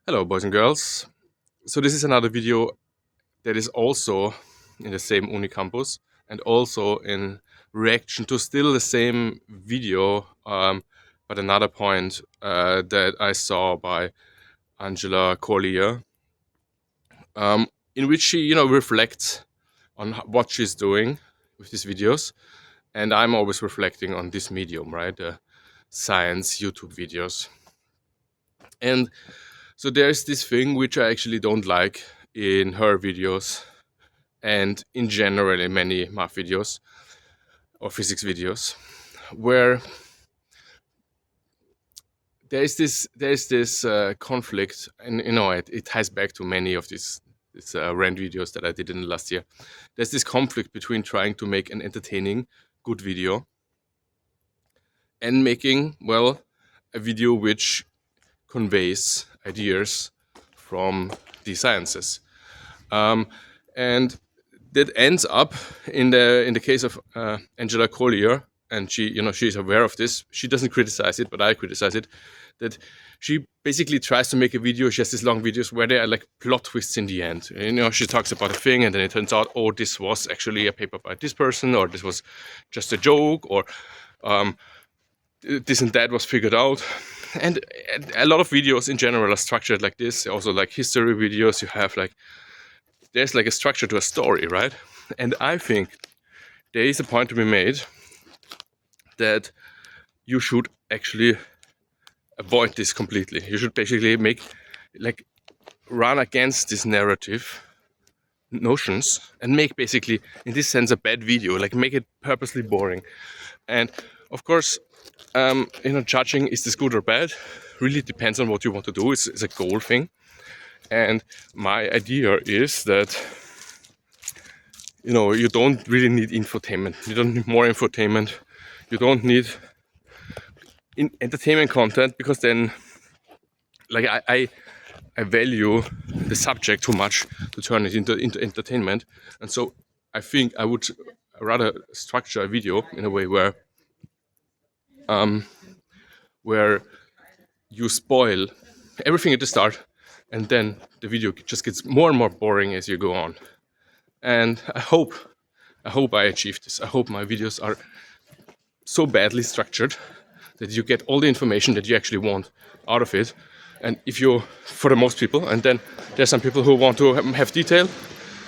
Hello boys and girls. So this is another video that is also in the same Uni campus and also in reaction to still the same video, but another point that I saw by Angela Collier, in which she reflects on what she's doing with these videos. And I'm always reflecting on this medium, right? Science YouTube videos. And so there's this thing which I actually don't like in her videos and in general in many math videos or physics videos, where there's this conflict, and it ties back to many of these rant videos that I did in the last year. There's this conflict between trying to make an entertaining, good video and making, well, a video which conveys ideas from the sciences. And that ends up in the case of Angela Collier, and she's aware of this. She doesn't criticize it, but I criticize it. That she basically tries to make a video. She has these long videos where there are like plot twists in the end. She talks about a thing, and then it turns out, oh, this was actually a paper by this person, or this was just a joke, or this and that was figured out. And a lot of videos in general are structured like this. Also, like history videos, you have there's like a structure to a story, right? And I think there is a point to be made that you should actually avoid this completely. You should basically run against this narrative notions and make basically, in this sense, a bad video, like make it purposely boring. And of course, judging, is this good or bad, really depends on what you want to do. It's a goal thing. And my idea is that, you don't really need infotainment. You don't need more infotainment. You don't need entertainment content, because then, I value the subject too much to turn it into entertainment. And so I think I would rather structure a video in a way where you spoil everything at the start, and then the video just gets more and more boring as you go on. And I hope I achieve this. I hope my videos are so badly structured that you get all the information that you actually want out of it. And for the most people, and then there's some people who want to have detail,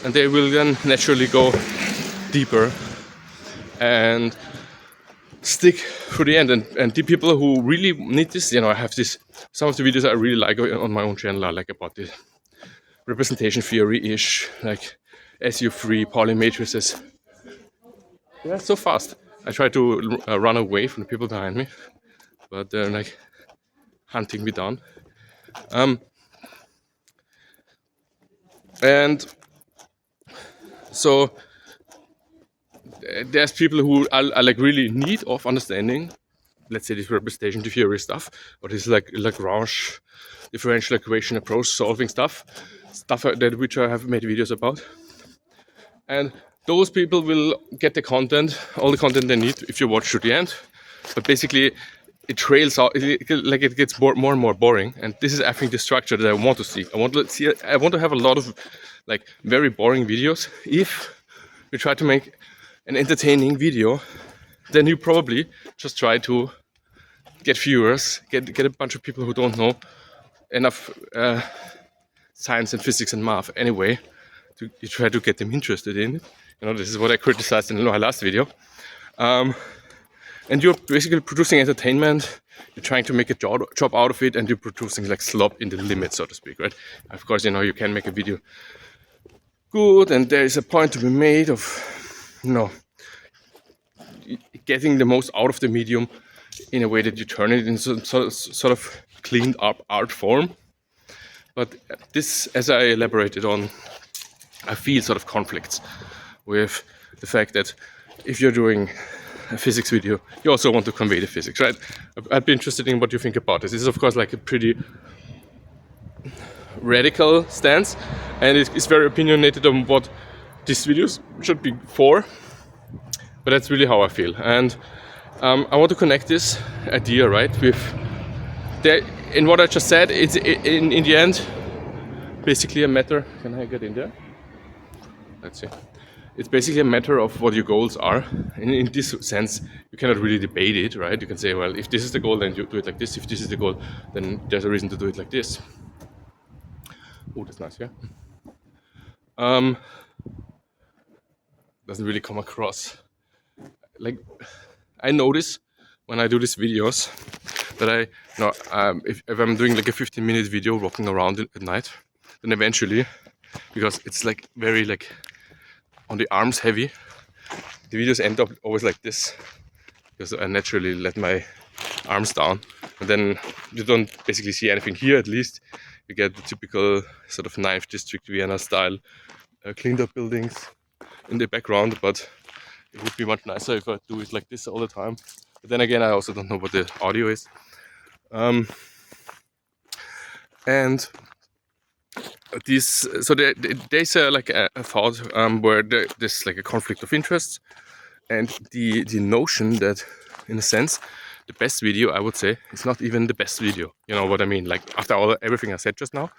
and they will then naturally go deeper and stick through the end. And the people who really need this, I have some of the videos I really like on my own channel are like about the representation theory-ish, like SU3, Pauli matrices. Yeah, so fast. I try to run away from the people behind me, but they're like hunting me down. And so there's people who are like really in need of understanding, let's say, this representation theory stuff, or this like Lagrange differential equation approach solving stuff that which I have made videos about. And those people will get all the content they need if you watch to the end. But basically, it trails out, it gets more and more boring. And this is, I think, the structure that I want to see. I want to have a lot of like very boring videos. If you try to make an entertaining video, then you probably just try to get viewers, get a bunch of people who don't know enough science and physics and math anyway. You try to get them interested in it. This is what I criticized in my last video. And you're basically producing entertainment. You're trying to make a job out of it, and you're producing like slop in the limit, so to speak, right? Of course, you can make a video good, and there is a point to be made of, getting the most out of the medium in a way that you turn it into sort of cleaned up art form. But this, as I elaborated on, I feel sort of conflicts with the fact that if you're doing a physics video, you also want to convey the physics, right? I'd be interested in what you think about this. This is, of course, like a pretty radical stance, and it's very opinionated on what these videos should be for, but that's really how I feel. And I want to connect this idea, right, with in what I just said, it's in the end basically a matter. Can I get in there? Let's see. It's basically a matter of what your goals are. In this sense, you cannot really debate it, right? You can say, well, if this is the goal, then you do it like this. If this is the goal, then there's a reason to do it like this. Oh, that's nice, yeah. Doesn't really come across. Like, I notice when I do these videos that if I'm doing like a 15-minute video walking around at night, then eventually, because it's like very like on the arms heavy, the videos end up always like this, because I naturally let my arms down, and then you don't basically see anything here. At least you get the typical sort of 9th district Vienna style cleaned up buildings in the background, but it would be much nicer if I do it like this all the time. But then again, I also don't know what the audio is. And so there's like a thought where there's like a conflict of interests, and the notion that, in a sense, the best video, I would say, is not even the best video. You know what I mean? Like, after everything I said just now,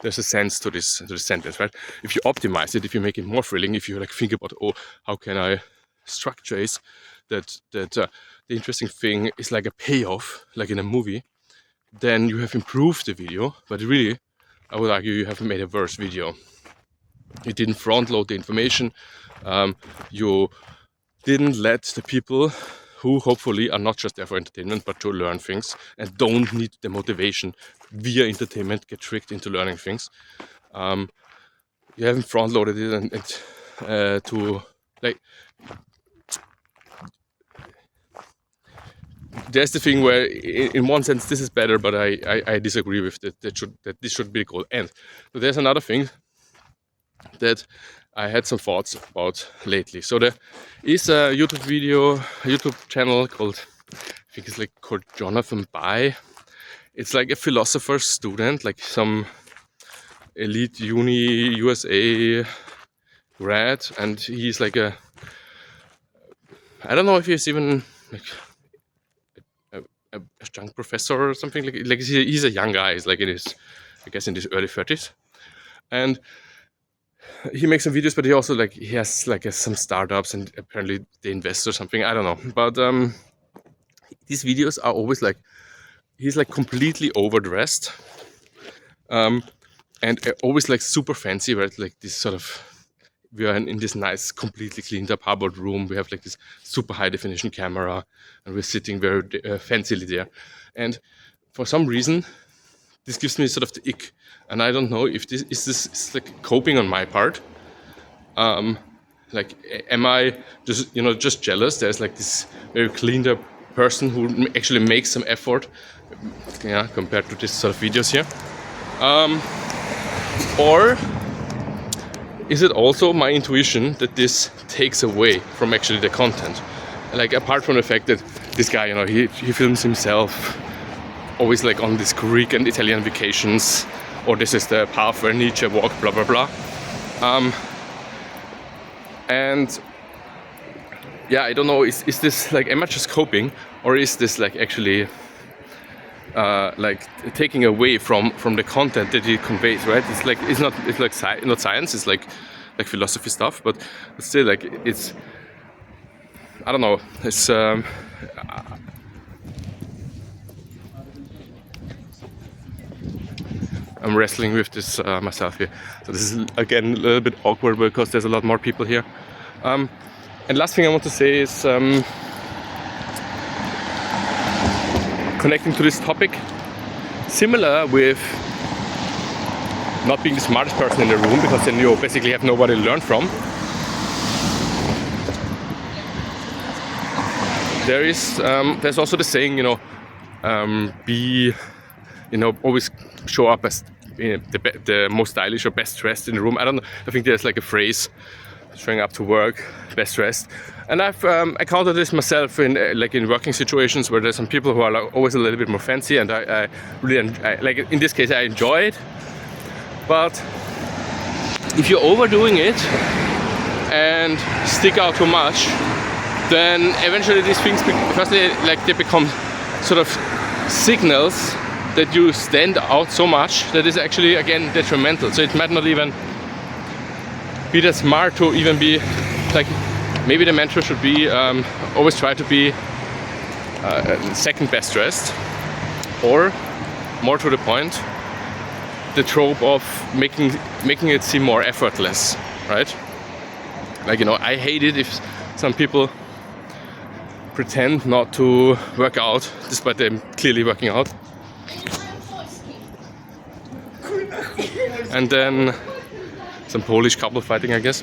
there's a sense to this sentence, right? If you optimize it, if you make it more thrilling, if you like think about, oh, how can I structure is that the interesting thing is like a payoff, like in a movie, then you have improved the video. But really, I would argue you have made a worse video. You didn't front load the information. You didn't let the people who hopefully are not just there for entertainment but to learn things and don't need the motivation via entertainment get tricked into learning things. You haven't front loaded it and to like. There's the thing where, in one sense, this is better, but I disagree with that. That this should be the goal. And but there's another thing that I had some thoughts about lately. So there is a YouTube channel called, I think it's like called Jonathan Bai. It's like a philosopher student, like some elite uni USA grad, and he's like I don't know if he's even like a young professor or something. Like he's a young guy. He's like in his early 30s, and he makes some videos. But he also he has like some startups, and apparently they invest or something. I don't know. But these videos are always like he's like completely overdressed, and always like super fancy, right? Like this sort of. We are in this nice, completely cleaned up Hubbard room. We have like this super high definition camera, and we're sitting very fancily there. And for some reason, this gives me sort of the ick. And I don't know if this is like coping on my part. Like, am I just jealous? There's like this very cleaned up person who actually makes some effort, compared to this sort of videos here. Or is it also my intuition that this takes away from actually the content? Like, apart from the fact that this guy, he films himself always like on these Greek and Italian vacations, or this is the path where Nietzsche walked, blah blah blah. And yeah, I don't know, is this like, am I just coping, or is this like actually like taking away from the content that he conveys, right? It's not science, it's like philosophy stuff, but still, like, it's, I don't know, it's I'm wrestling with this myself here, so this is again a little bit awkward because there's a lot more people here. And last thing I want to say is connecting to this topic, similar with not being the smartest person in the room, because then you basically have nobody to learn from. There's also the saying, always show up as the most stylish or best dressed in the room. I don't know. I think there's like a phrase, showing up to work best dressed, and I've encountered this myself in working situations where there's some people who are like always a little bit more fancy, and I really like, in this case I enjoy it. But if you're overdoing it and stick out too much, then eventually these things, firstly, like, they become sort of signals that you stand out so much that is actually again detrimental. So it might not even be that smart to even be like, maybe the mantra should be always try to be second best dressed, or more to the point, the trope of making it seem more effortless, right? Like, you know, I hate it if some people pretend not to work out despite them clearly working out. And then some Polish couple fighting, I guess,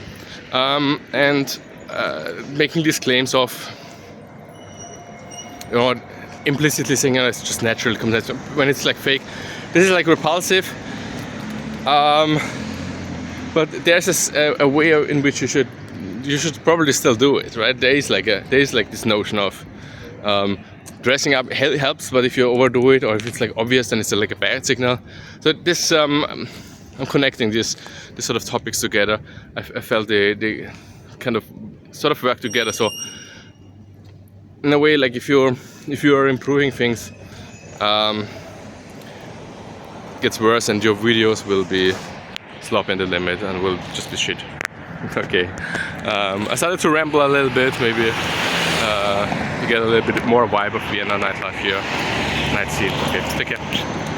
and making these claims of, you know, implicitly saying, oh, it's just natural, when it's like fake. This is like repulsive, but there's a way in which you should probably still do it, right? There is like this notion of dressing up helps, but if you overdo it or if it's like obvious, then it's like a bad signal. So this I'm connecting this sort of topics together. I felt they kind of sort of work together. So in a way, like if you're improving things, it gets worse, and your videos will be slop in the limit and will just be shit. Okay, I started to ramble a little bit, maybe to get a little bit more vibe of Vienna nightlife here, night scene. Okay, take care.